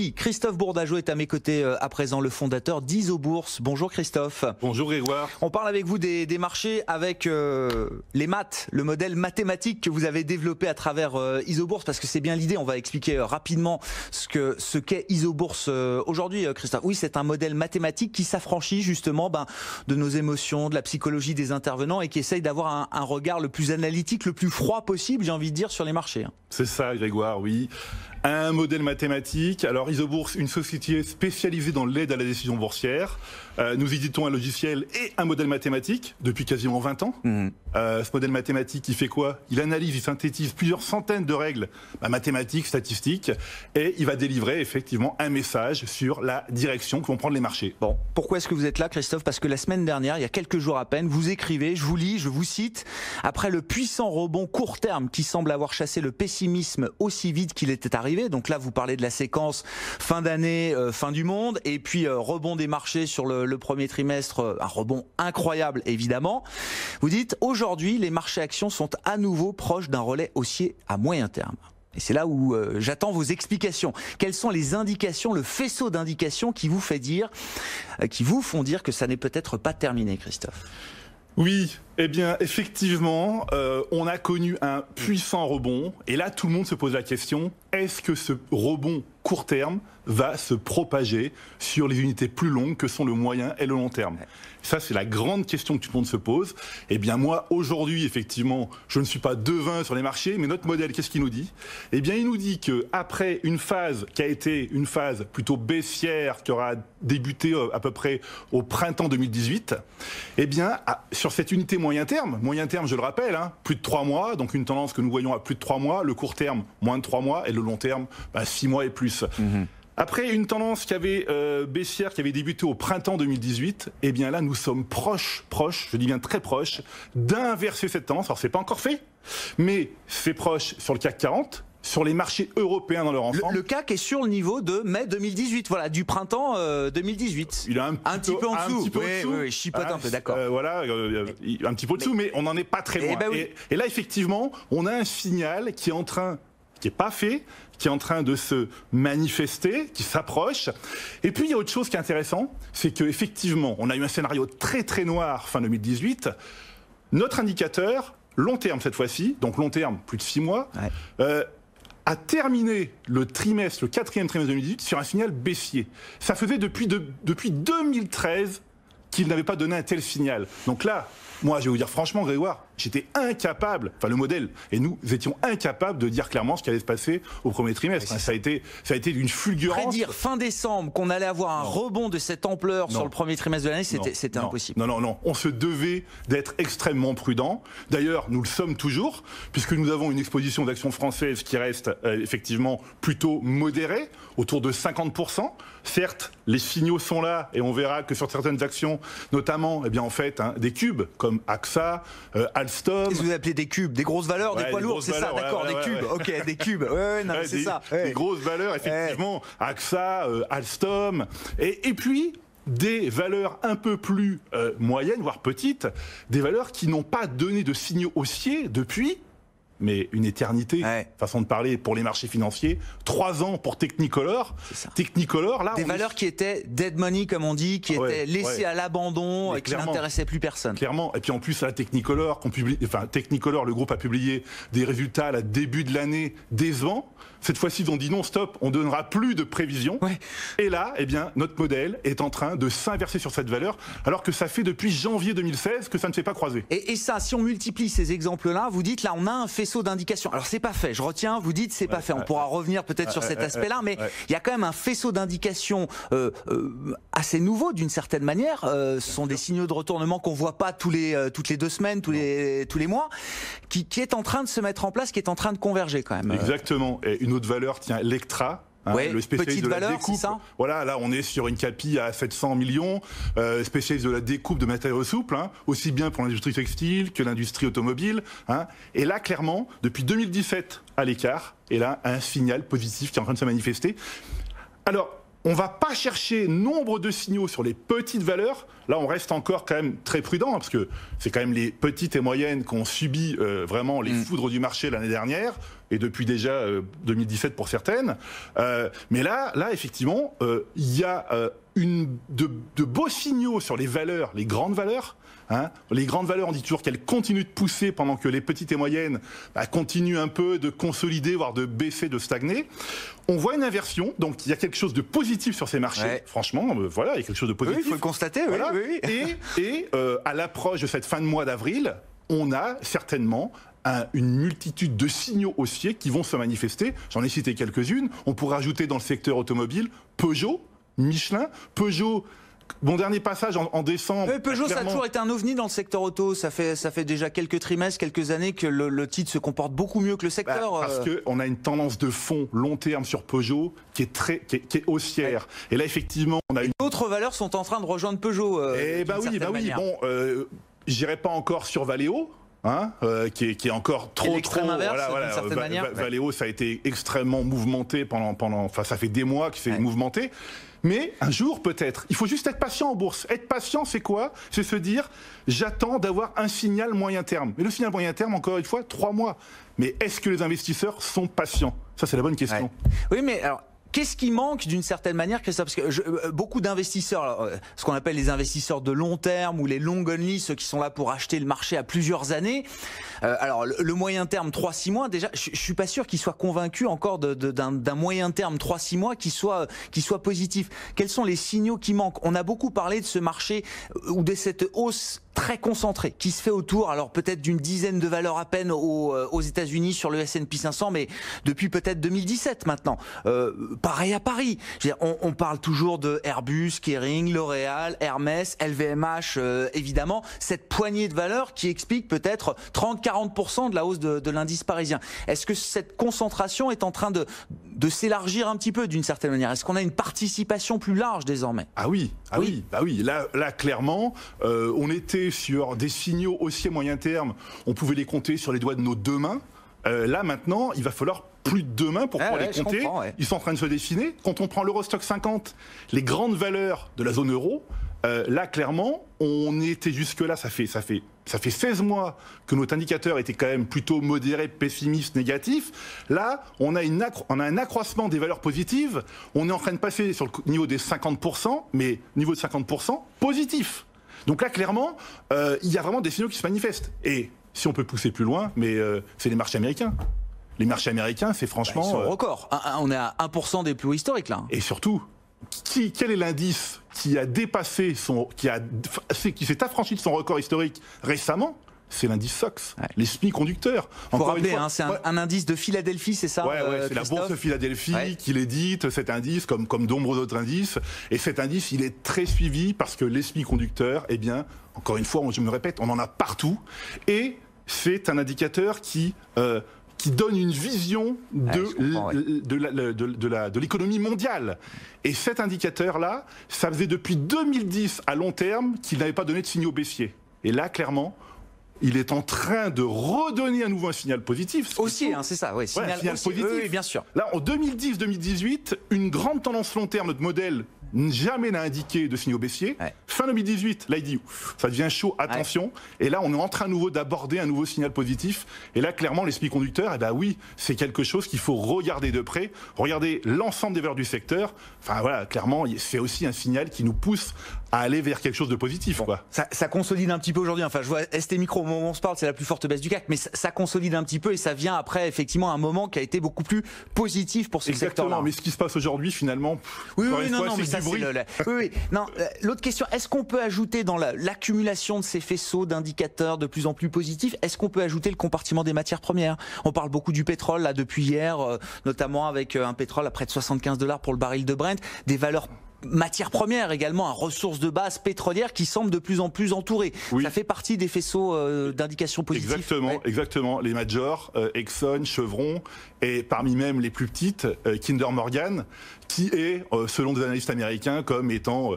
Christophe Bourdageau est à mes côtés à présent, le fondateur d'Isobourse. Bonjour Christophe. Bonjour Grégoire. On parle avec vous des marchés avec les maths, le modèle mathématique que vous avez développé à travers Isobourse, parce que c'est bien l'idée. On va expliquer rapidement ce qu'est Isobourse aujourd'hui, Christophe. Oui, c'est un modèle mathématique qui s'affranchit justement de nos émotions, de la psychologie des intervenants et qui essaye d'avoir un regard le plus analytique, le plus froid possible, j'ai envie de dire, sur les marchés. C'est ça Grégoire, oui. Un modèle mathématique. Alors Isobourse, une société spécialisée dans l'aide à la décision boursière. Nous éditons un logiciel et un modèle mathématique depuis quasiment 20 ans. Ce modèle mathématique, il fait quoi? Il analyse, il synthétise plusieurs centaines de règles mathématiques, statistiques, et il va délivrer effectivement un message sur la direction que vont prendre les marchés. Bon, pourquoi est-ce que vous êtes là, Christophe? Parce que la semaine dernière, il y a quelques jours à peine, vous écrivez, je vous lis, je vous cite, après le puissant rebond court terme qui semble avoir chassé le pessimisme aussi vite qu'il était arrivé. Donc là, vous parlez de la séquence fin d'année, fin du monde, et puis rebond des marchés sur le premier trimestre, un rebond incroyable évidemment. Vous dites, aujourd'hui, les marchés actions sont à nouveau proches d'un relais haussier à moyen terme. Et c'est là où j'attends vos explications. Quelles sont les indications, le faisceau d'indications qui vous font dire que ça n'est peut-être pas terminé, Christophe? Oui, eh bien effectivement, on a connu un puissant rebond, et là tout le monde se pose la question, est-ce que ce rebond court terme va se propager sur les unités plus longues que sont le moyen et le long terme? Ça, c'est la grande question que tout le monde se pose. Eh bien moi, aujourd'hui, effectivement, je ne suis pas devin sur les marchés, mais notre modèle, qu'est-ce qu'il nous dit? Eh bien, il nous dit qu'après une phase qui a été une phase plutôt baissière, qui aura débuté à peu près au printemps 2018, eh bien, sur cette unité moyen terme, je le rappelle, plus de 3 mois, donc une tendance que nous voyons à plus de 3 mois, le court terme, moins de 3 mois, et le long terme, 6 mois et plus. Après une tendance qui avait baissière, qui avait débuté au printemps 2018, eh bien là nous sommes proches, je dis bien très proches, d'inverser cette tendance. Alors c'est pas encore fait, mais c'est proche sur le CAC 40, sur les marchés européens dans leur ensemble. Le CAC est sur le niveau de mai 2018, voilà, du printemps 2018. Il a un petit peu en dessous. Oui, je chipote un peu, d'accord. Un petit peu au-dessous, mais on n'en est pas très loin. Et là, effectivement, on a un signal qui est pas fait, qui est en train de se manifester, qui s'approche. Et puis il y a autre chose qui est intéressant, c'est qu'effectivement, on a eu un scénario très très noir fin 2018. Notre indicateur, long terme cette fois-ci, donc long terme, plus de 6 mois, a terminé le 4e trimestre 2018 sur un signal baissier. Ça faisait depuis 2013 qu'il n'avait pas donné un tel signal. Donc là, moi, je vais vous dire franchement, Grégoire, j'étais incapable, le modèle, et nous étions incapables de dire clairement ce qui allait se passer au premier trimestre. Ça a été d'une fulgurance. Prédire fin décembre qu'on allait avoir un rebond de cette ampleur sur le premier trimestre de l'année, c'était impossible. Non. On se devait d'être extrêmement prudent. D'ailleurs, nous le sommes toujours, puisque nous avons une exposition d'actions françaises qui reste effectivement plutôt modérée, autour de 50%. Certes, les signaux sont là, et on verra que sur certaines actions, notamment, des cubes comme AXA, Alstom. Qu'est-ce que vous appelez des cubes? Des grosses valeurs, des poids lourds, c'est ça, d'accord, des cubes. Ok, des cubes. C'est ça. Des grosses valeurs, effectivement. AXA, Alstom. Et puis, des valeurs un peu plus moyennes, voire petites, des valeurs qui n'ont pas donné de signaux haussiers depuis une éternité, façon de parler pour les marchés financiers, 3 ans pour Technicolor. Technicolor, là, des valeurs qui étaient dead money, comme on dit, qui étaient laissées à l'abandon et qui n'intéressaient plus personne. Clairement. Et puis en plus, à Technicolor, Technicolor, le groupe a publié des résultats à la début de l'année décevants. Cette fois-ci, ils ont dit non, stop, on ne donnera plus de prévisions. Et là, notre modèle est en train de s'inverser sur cette valeur, alors que ça fait depuis janvier 2016 que ça ne s'est pas croisé. Et ça, si on multiplie ces exemples-là, vous dites, là, on a un faisceau d'indications. Alors, c'est pas fait. Je retiens, vous dites, c'est pas fait. On pourra revenir peut-être sur cet aspect-là, mais il y a quand même un faisceau d'indications assez nouveau, d'une certaine manière. Ce sont des signaux de retournement qu'on voit pas toutes les 2 semaines, tous les mois, qui est en train de se mettre en place, qui est en train de converger quand même. Exactement. Et une autre valeur, Lectra. Le spécialiste de la découpe. Voilà, là on est sur une CAPI à 700 millions, spécialiste de la découpe de matériaux souples, aussi bien pour l'industrie textile que l'industrie automobile. Et là, clairement, depuis 2017 à l'écart, et là, un signal positif qui est en train de se manifester. Alors, on ne va pas chercher nombre de signaux sur les petites valeurs. Là, on reste encore quand même très prudent, parce que c'est quand même les petites et moyennes qui ont subi vraiment les foudres du marché l'année dernière. et depuis déjà 2017 pour certaines. Mais là, effectivement, il y a de beaux signaux sur les valeurs, les grandes valeurs. Hein, les grandes valeurs, on dit toujours qu'elles continuent de pousser pendant que les petites et moyennes continuent un peu de consolider, voire de baisser, de stagner. On voit une inversion, donc il y a quelque chose de positif sur ces marchés. Ouais. Franchement, voilà, il y a quelque chose de positif. Oui, il faut le constater. Voilà. Oui. Et à l'approche de cette fin de mois d'avril, on a certainement une multitude de signaux haussiers qui vont se manifester. J'en ai cité quelques-unes. On pourrait ajouter dans le secteur automobile Peugeot, Michelin, Peugeot. Mon dernier passage en décembre. Peugeot, ça a toujours été un ovni dans le secteur auto. Ça fait déjà quelques trimestres, quelques années que le titre se comporte beaucoup mieux que le secteur. Parce qu'on a une tendance de fond long terme sur Peugeot qui est haussière. Ouais. Et là, effectivement, on a d'autres valeurs sont en train de rejoindre Peugeot. Oui. Bon, j'irai pas encore sur Valeo. Hein, qui est encore trop inverse, d'une certaine manière. Valeo, ça a été extrêmement mouvementé enfin, ça fait des mois que c'est mouvementé. Mais un jour, peut-être, il faut juste être patient en bourse. Être patient, c'est quoi? C'est se dire, j'attends d'avoir un signal moyen terme. Mais le signal moyen terme, encore une fois, 3 mois. Mais est-ce que les investisseurs sont patients? Ça, c'est la bonne question. Ouais. Oui, mais alors... Qu'est-ce qui manque d'une certaine manière, Christophe? Parce que beaucoup d'investisseurs, ce qu'on appelle les investisseurs de long terme ou les long only, ceux qui sont là pour acheter le marché à plusieurs années. Alors le moyen terme 3-6 mois, déjà, je suis pas sûr qu'ils soient convaincus encore d'un moyen terme 3-6 mois qui soit positif. Quels sont les signaux qui manquent? On a beaucoup parlé de ce marché ou de cette hausse très concentrée qui se fait autour, alors peut-être d'une dizaine de valeurs à peine aux États-Unis sur le S&P 500, mais depuis peut-être 2017 maintenant. Pareil à Paris. Je veux dire, on parle toujours de Airbus, Kering, L'Oréal, Hermès, LVMH, évidemment. Cette poignée de valeurs qui explique peut-être 30-40% de la hausse de l'indice parisien. Est-ce que cette concentration est en train de s'élargir un petit peu d'une certaine manière? Est-ce qu'on a une participation plus large désormais? Oui. Là, clairement, on était sur des signaux haussiers moyen terme. On pouvait les compter sur les doigts de nos deux mains. Là, maintenant, il va falloir plus de 2 mains pour pouvoir les compter. Ils sont en train de se dessiner. Quand on prend l'Eurostock 50, les grandes valeurs de la zone euro, là, clairement, on était jusque-là, ça fait 16 mois que notre indicateur était quand même plutôt modéré, pessimiste, négatif. Là, on a un accroissement des valeurs positives. On est en train de passer sur le niveau des 50%, mais niveau de 50%, positif. Donc là, clairement, il y a vraiment des signaux qui se manifestent. Et si on peut pousser plus loin, mais c'est les marchés américains. Les marchés américains, c'est franchement... Ils sont record. On est à 1% des plus hauts historiques, là. Et surtout, quel est l'indice qui a dépassé qui s'est affranchi de son record historique récemment? C'est l'indice SOX, les semi-conducteurs. Il faut rappeler, c'est un indice de Philadelphie, c'est ça? C'est la bourse de Philadelphie qui l'édite, cet indice, comme de nombreux autres indices. Et cet indice, il est très suivi parce que les semi-conducteurs, eh bien, encore une fois, je me répète, on en a partout. Et c'est un indicateur qui donne une vision de l'économie mondiale. Et cet indicateur-là, ça faisait depuis 2010 à long terme qu'il n'avait pas donné de signaux baissiers. Et là, clairement, il est en train de redonner à nouveau un signal positif. Aussi, c'est ça, oui. Signal positif. Oui, bien sûr. Là, en 2010-2018, une grande tendance long terme, notre modèle jamais n'a indiqué de signaux baissiers. Fin 2018, là, il dit, ça devient chaud, attention. Et là, on est en train à nouveau d'aborder un nouveau signal positif. Et là, clairement, les semi-conducteurs, oui, c'est quelque chose qu'il faut regarder de près, regarder l'ensemble des valeurs du secteur. Enfin, voilà, clairement, c'est aussi un signal qui nous pousse à aller vers quelque chose de positif. Bon, quoi. Ça consolide un petit peu aujourd'hui. Enfin, je vois ST Micro, au moment où on se parle, c'est la plus forte baisse du CAC, mais ça consolide un petit peu et ça vient après, effectivement, un moment qui a été beaucoup plus positif pour ce secteur-là. Exactement, mais ce qui se passe aujourd'hui, finalement, l'autre question, est-ce qu'on peut ajouter dans l'accumulation de ces faisceaux d'indicateurs de plus en plus positifs, est-ce qu'on peut ajouter le compartiment des matières premières? On parle beaucoup du pétrole, là, depuis hier, notamment avec un pétrole à près de $75 pour le baril de Brent, des valeurs matières premières également, à ressources de base pétrolières qui semblent de plus en plus entourées. Oui. Ça fait partie des faisceaux d'indications positives. Exactement. Les majors, Exxon, Chevron, et parmi même les plus petites, Kinder Morgan, qui est, selon des analystes américains, comme étant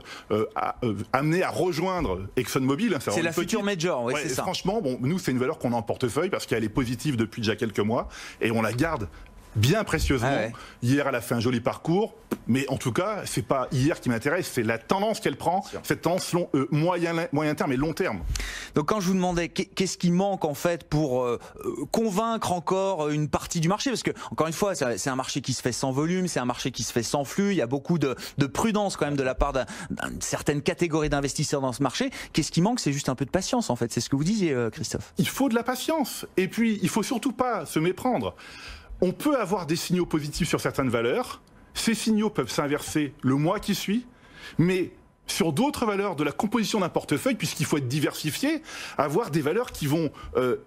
amené à rejoindre ExxonMobil. C'est la future major, c'est ça. Franchement, nous, c'est une valeur qu'on a en portefeuille parce qu'elle est positive depuis déjà quelques mois, et on la garde bien précieusement. Ah ouais. Hier, elle a fait un joli parcours, mais en tout cas, c'est pas hier qui m'intéresse, c'est la tendance qu'elle prend, cette tendance moyen terme et long terme. Donc quand je vous demandais qu'est-ce qui manque en fait pour convaincre encore une partie du marché, parce que encore une fois, c'est un marché qui se fait sans volume, c'est un marché qui se fait sans flux, il y a beaucoup de prudence quand même de la part d'une certaine catégorie d'investisseurs dans ce marché. Qu'est-ce qui manque? C'est juste un peu de patience en fait, c'est ce que vous disiez Christophe. Il faut de la patience, et puis il faut surtout pas se méprendre. On peut avoir des signaux positifs sur certaines valeurs, ces signaux peuvent s'inverser le mois qui suit, mais sur d'autres valeurs de la composition d'un portefeuille, puisqu'il faut être diversifié, avoir des valeurs qui vont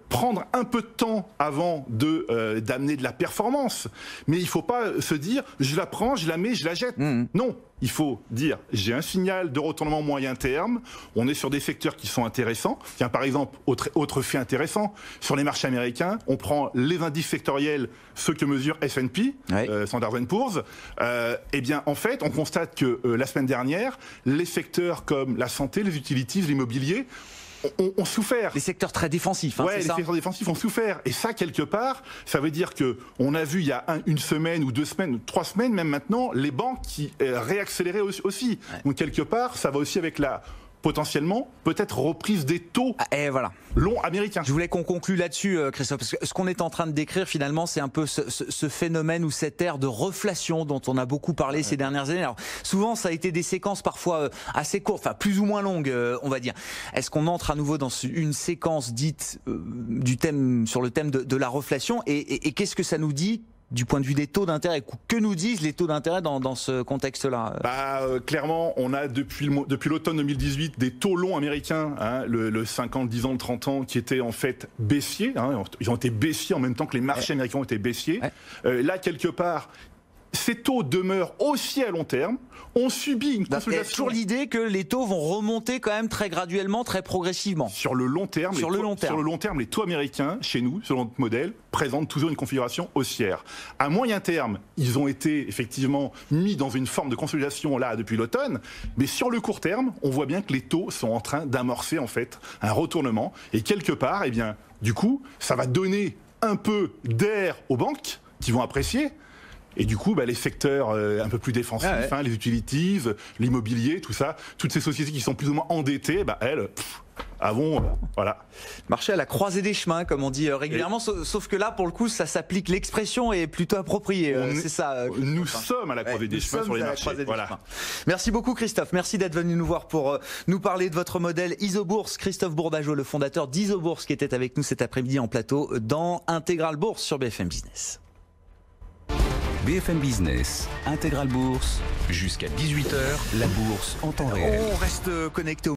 prendre un peu de temps avant d'amener de la performance. Mais il ne faut pas se dire, je la prends, je la mets, je la jette. Non, il faut dire, j'ai un signal de retournement moyen terme, on est sur des secteurs qui sont intéressants. Tiens, par exemple, autre fait intéressant, sur les marchés américains, on prend les indices sectoriels, ceux que mesure S&P, Standard & Poor's. Eh bien, en fait, on constate que la semaine dernière, les secteurs comme la santé, les utilities, l'immobilier, ont souffert. Les secteurs très défensifs, ouais, les secteurs défensifs ont souffert. Et ça, quelque part, ça veut dire que on a vu il y a une semaine ou 2 semaines, 3 semaines même maintenant, les banques qui réaccéléraient aussi. Ouais. Donc quelque part, ça va aussi avec la potentiellement peut-être reprise des taux et voilà. longs américains. Je voulais qu'on conclue là-dessus, Christophe, parce que ce qu'on est en train de décrire finalement, c'est un peu ce phénomène ou cette ère de reflation dont on a beaucoup parlé ces dernières années. Alors souvent, ça a été des séquences parfois assez courtes, enfin plus ou moins longues, on va dire. Est-ce qu'on entre à nouveau dans une séquence dite sur le thème de la reflation et qu'est-ce que ça nous dit du point de vue des taux d'intérêt? Que nous disent les taux d'intérêt dans ce contexte-là? Clairement, on a depuis l'automne 2018 des taux longs américains, hein, le 50, 10 ans, le 30 ans, qui étaient en fait baissiers. Hein, ils ont été baissiers en même temps que les marchés américains ont été baissiers. Là, quelque part, ces taux demeurent aussi à long terme. On subit une consolidation. Il y a toujours l'idée que les taux vont remonter quand même très graduellement, très progressivement. Sur le long terme, sur le long terme, les taux américains, chez nous, selon notre modèle, présentent toujours une configuration haussière. À moyen terme, ils ont été effectivement mis dans une forme de consolidation là depuis l'automne, mais sur le court terme, on voit bien que les taux sont en train d'amorcer en fait un retournement. Et quelque part, eh bien, du coup, ça va donner un peu d'air aux banques qui vont apprécier. Et du coup, les secteurs un peu plus défensifs, hein, les utilities, l'immobilier, tout ça, toutes ces sociétés qui sont plus ou moins endettées, elles, voilà. Marché à la croisée des chemins, comme on dit régulièrement, sauf que là, pour le coup, ça s'applique, l'expression est plutôt appropriée. C'est ça. Nous sommes à la croisée des chemins sur les marchés. Voilà. Merci beaucoup, Christophe. Merci d'être venu nous voir pour nous parler de votre modèle Isobourse. Christophe Bourdageau, le fondateur d'Isobourse, qui était avec nous cet après-midi en plateau dans Intégral Bourse sur BFM Business. BFM Business, Intégral Bourse, jusqu'à 18h, la bourse en temps réel. On reste connecté au